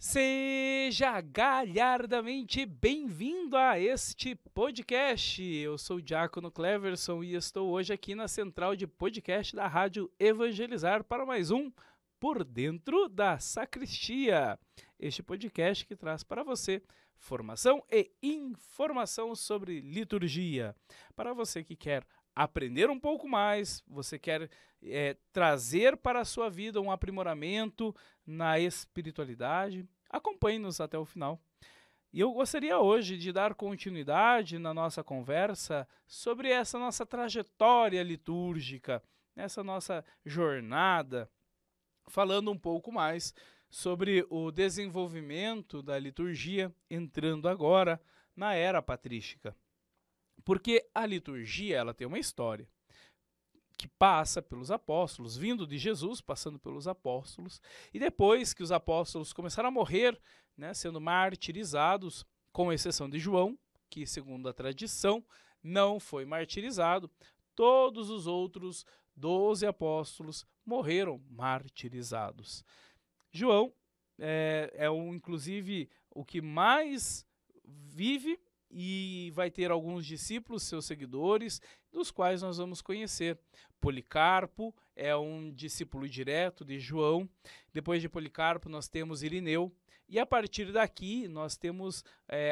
Seja galhardamente bem-vindo a este podcast. Eu sou o Diácono Cleverson e estou hoje aqui na central de podcast da Rádio Evangelizar para mais um Por Dentro da Sacristia. Este podcast que traz para você formação e informação sobre liturgia. Para você que quer aprender um pouco mais, você quer trazer para a sua vida um aprimoramento na espiritualidade, acompanhe-nos até o final. E eu gostaria hoje de dar continuidade na nossa conversa sobre essa nossa trajetória litúrgica, essa nossa jornada, falando um pouco mais sobre o desenvolvimento da liturgia, entrando agora na era patrística. Porque a liturgia ela tem uma história que passa pelos apóstolos, vindo de Jesus, passando pelos apóstolos, e depois que os apóstolos começaram a morrer, sendo martirizados, com exceção de João, que segundo a tradição não foi martirizado, todos os outros 12 apóstolos morreram martirizados. João inclusive o que mais vive e vai ter alguns discípulos, seus seguidores, dos quais nós vamos conhecer. Policarpo é um discípulo direto de João. Depois de Policarpo nós temos Irineu. E a partir daqui nós temos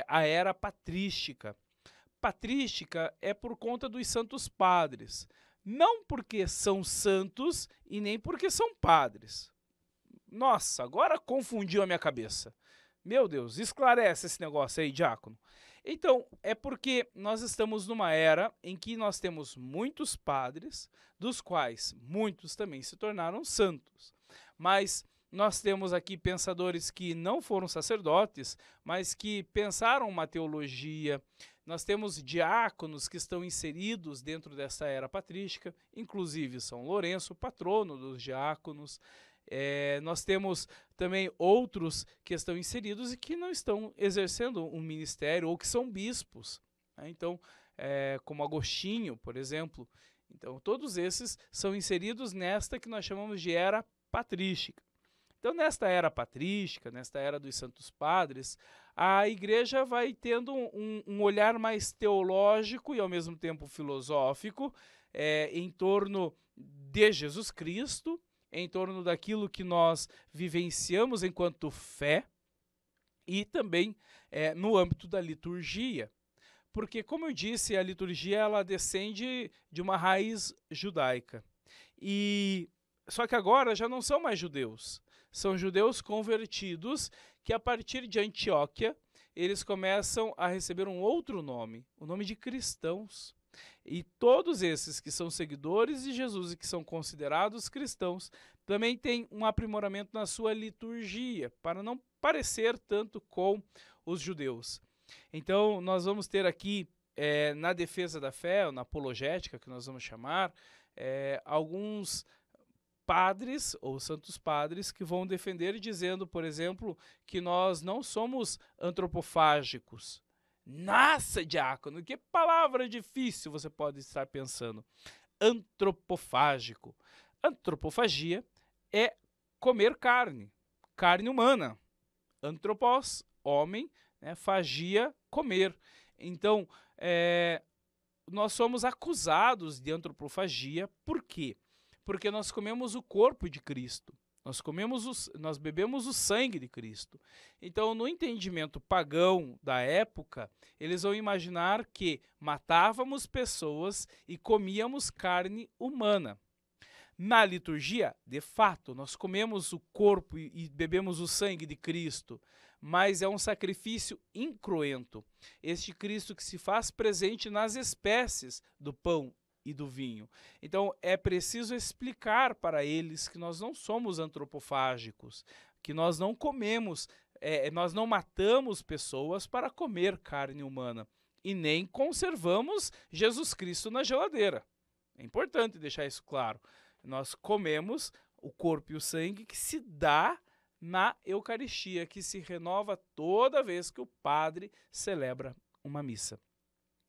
a era patrística. Patrística é por conta dos santos padres. Não porque são santos e nem porque são padres. Nossa, agora confundiu a minha cabeça. Meu Deus, esclarece esse negócio aí, diácono. Então, é porque nós estamos numa era em que nós temos muitos padres, dos quais muitos também se tornaram santos. Mas nós temos aqui pensadores que não foram sacerdotes, mas que pensaram uma teologia. Nós temos diáconos que estão inseridos dentro dessa era patrística, inclusive São Lourenço, patrono dos diáconos. Nós temos também outros que estão inseridos e que não estão exercendo um ministério ou que são bispos. Então, como Agostinho, por exemplo. Então, todos esses são inseridos nesta que nós chamamos de era patrística. Então, nesta era patrística, nesta era dos santos padres, a igreja vai tendo um olhar mais teológico e ao mesmo tempo filosófico em torno de Jesus Cristo, em torno daquilo que nós vivenciamos enquanto fé e também no âmbito da liturgia. Porque, como eu disse, a liturgia ela descende de uma raiz judaica. Só que agora já não são mais judeus. São judeus convertidos que, a partir de Antioquia, eles começam a receber um outro nome, o nome de cristãos. E todos esses que são seguidores de Jesus e que são considerados cristãos também têm um aprimoramento na sua liturgia, para não parecer tanto com os judeus. Então, nós vamos ter aqui, na defesa da fé, ou na apologética, que nós vamos chamar, alguns padres ou santos padres que vão defender dizendo, por exemplo, que nós não somos antropofágicos. Nossa, diácono, que palavra difícil você pode estar pensando. Antropofágico. Antropofagia é comer carne, carne humana. Antropos, homem, fagia, comer. Então, nós somos acusados de antropofagia. Por quê? Porque nós comemos o corpo de Cristo. Nós bebemos o sangue de Cristo. Então, no entendimento pagão da época, eles vão imaginar que matávamos pessoas e comíamos carne humana. Na liturgia, de fato, nós comemos o corpo e bebemos o sangue de Cristo, mas é um sacrifício incruento. Este Cristo que se faz presente nas espécies do pão e do vinho. Então, é preciso explicar para eles que nós não somos antropofágicos, que nós não comemos, nós não matamos pessoas para comer carne humana e nem conservamos Jesus Cristo na geladeira. É importante deixar isso claro. Nós comemos o corpo e o sangue que se dá na Eucaristia, que se renova toda vez que o padre celebra uma missa.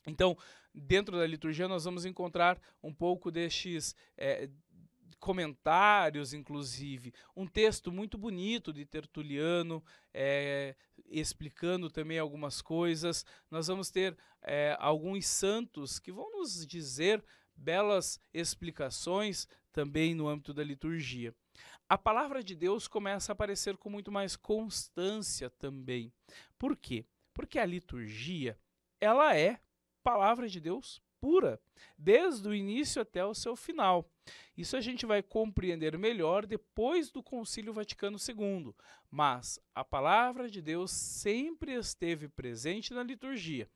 Então, dentro da liturgia, nós vamos encontrar um pouco comentários, inclusive, um texto muito bonito de Tertuliano, explicando também algumas coisas. Nós vamos ter alguns santos que vão nos dizer belas explicações também no âmbito da liturgia. A palavra de Deus começa a aparecer com muito mais constância também. Por quê? Porque a liturgia, ela é palavra de Deus pura, desde o início até o seu final. Isso a gente vai compreender melhor depois do Concílio Vaticano II, mas a palavra de Deus sempre esteve presente na liturgia.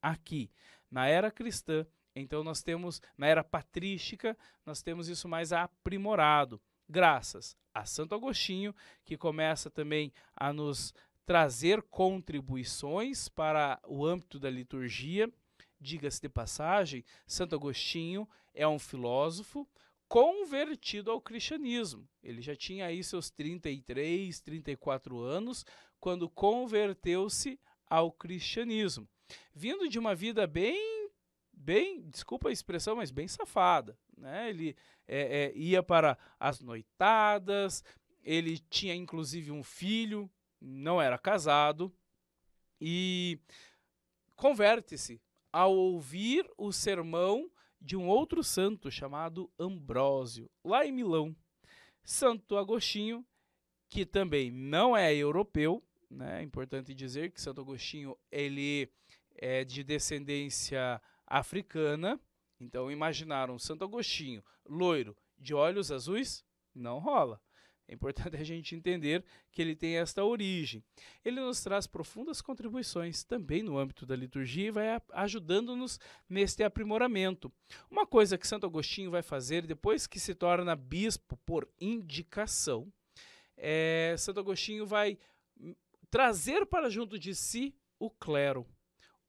Aqui, na era cristã, então nós temos, na era patrística, nós temos isso mais aprimorado, graças a Santo Agostinho, que começa também a nos trazer contribuições para o âmbito da liturgia. Diga-se de passagem, Santo Agostinho é um filósofo convertido ao cristianismo. Ele já tinha aí seus 33, 34 anos, quando converteu-se ao cristianismo. Vindo de uma vida bem, desculpa a expressão, mas bem safada, né? Ele ia para as noitadas, ele tinha inclusive um filho, não era casado, e converte-se ao ouvir o sermão de um outro santo chamado Ambrósio, lá em Milão. Santo Agostinho, que também não é europeu, né? É importante dizer que Santo Agostinho ele é de descendência africana. Então imaginaram Santo Agostinho, loiro, de olhos azuis? Não rola. É importante a gente entender que ele tem esta origem. Ele nos traz profundas contribuições também no âmbito da liturgia e vai ajudando-nos neste aprimoramento. Uma coisa que Santo Agostinho vai fazer depois que se torna bispo por indicação, Santo Agostinho vai trazer para junto de si o clero,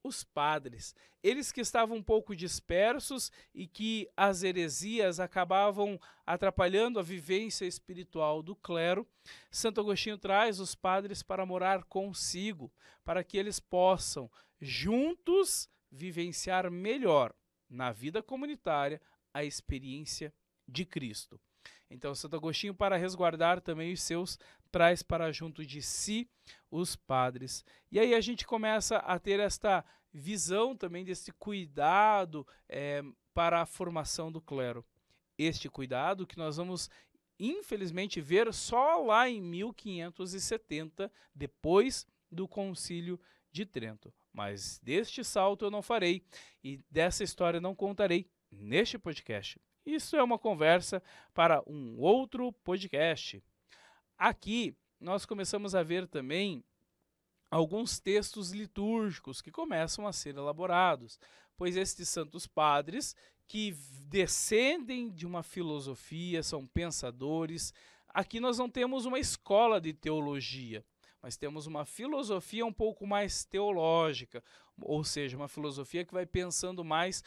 os padres, eles que estavam um pouco dispersos e que as heresias acabavam atrapalhando a vivência espiritual do clero. Santo Agostinho traz os padres para morar consigo, para que eles possam juntos vivenciar melhor na vida comunitária a experiência de Cristo. Então, Santo Agostinho, para resguardar também os seus, traz para junto de si os padres. E aí a gente começa a ter esta visão também desse cuidado para a formação do clero. Este cuidado que nós vamos, infelizmente, ver só lá em 1570, depois do Concílio de Trento. Mas deste salto eu não farei e dessa história não contarei neste podcast. Isso é uma conversa para um outro podcast. Aqui nós começamos a ver também alguns textos litúrgicos que começam a ser elaborados, pois estes santos padres que descendem de uma filosofia, são pensadores. Aqui nós não temos uma escola de teologia, mas temos uma filosofia um pouco mais teológica, ou seja, uma filosofia que vai pensando mais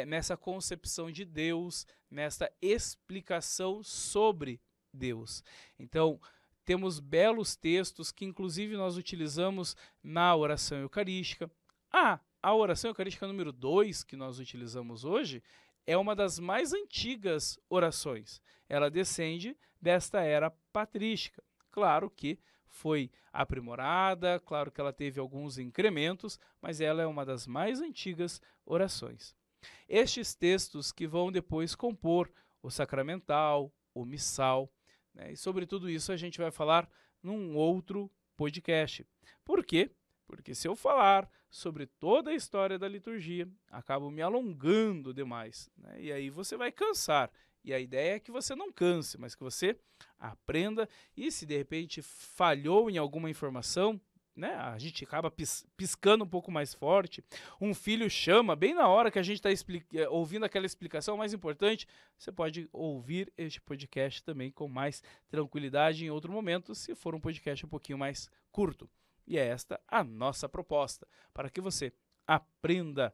nessa concepção de Deus, nessa explicação sobre Deus. Então, temos belos textos que inclusive nós utilizamos na oração eucarística. A oração eucarística número 2 que nós utilizamos hoje é uma das mais antigas orações. Ela descende desta era patrística. Claro que foi aprimorada, claro que ela teve alguns incrementos, mas ela é uma das mais antigas orações. Estes textos que vão depois compor o sacramental, o missal, né? E sobre tudo isso a gente vai falar num outro podcast. Por quê? Porque se eu falar sobre toda a história da liturgia, acabo me alongando demais, né? E aí você vai cansar. E a ideia é que você não canse, mas que você aprenda. E se de repente falhou em alguma informação, né, a gente acaba piscando um pouco mais forte. Um filho chama bem na hora que a gente está ouvindo aquela explicação mais importante. Você pode ouvir este podcast também com mais tranquilidade em outro momento, se for um podcast um pouquinho mais curto. E é esta a nossa proposta, para que você aprenda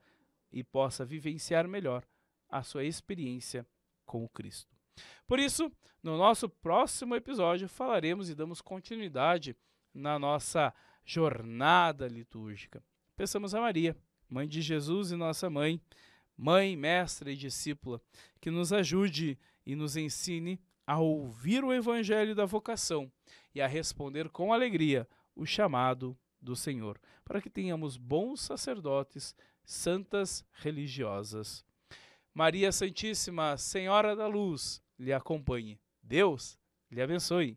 e possa vivenciar melhor a sua experiência com o Cristo. Por isso, no nosso próximo episódio, falaremos e damos continuidade na nossa jornada litúrgica. Peçamos a Maria, Mãe de Jesus e nossa Mãe, Mãe, Mestra e Discípula, que nos ajude e nos ensine a ouvir o evangelho da vocação e a responder com alegria o chamado do Senhor, para que tenhamos bons sacerdotes, santas religiosas. Maria Santíssima, Senhora da Luz, lhe acompanhe. Deus lhe abençoe.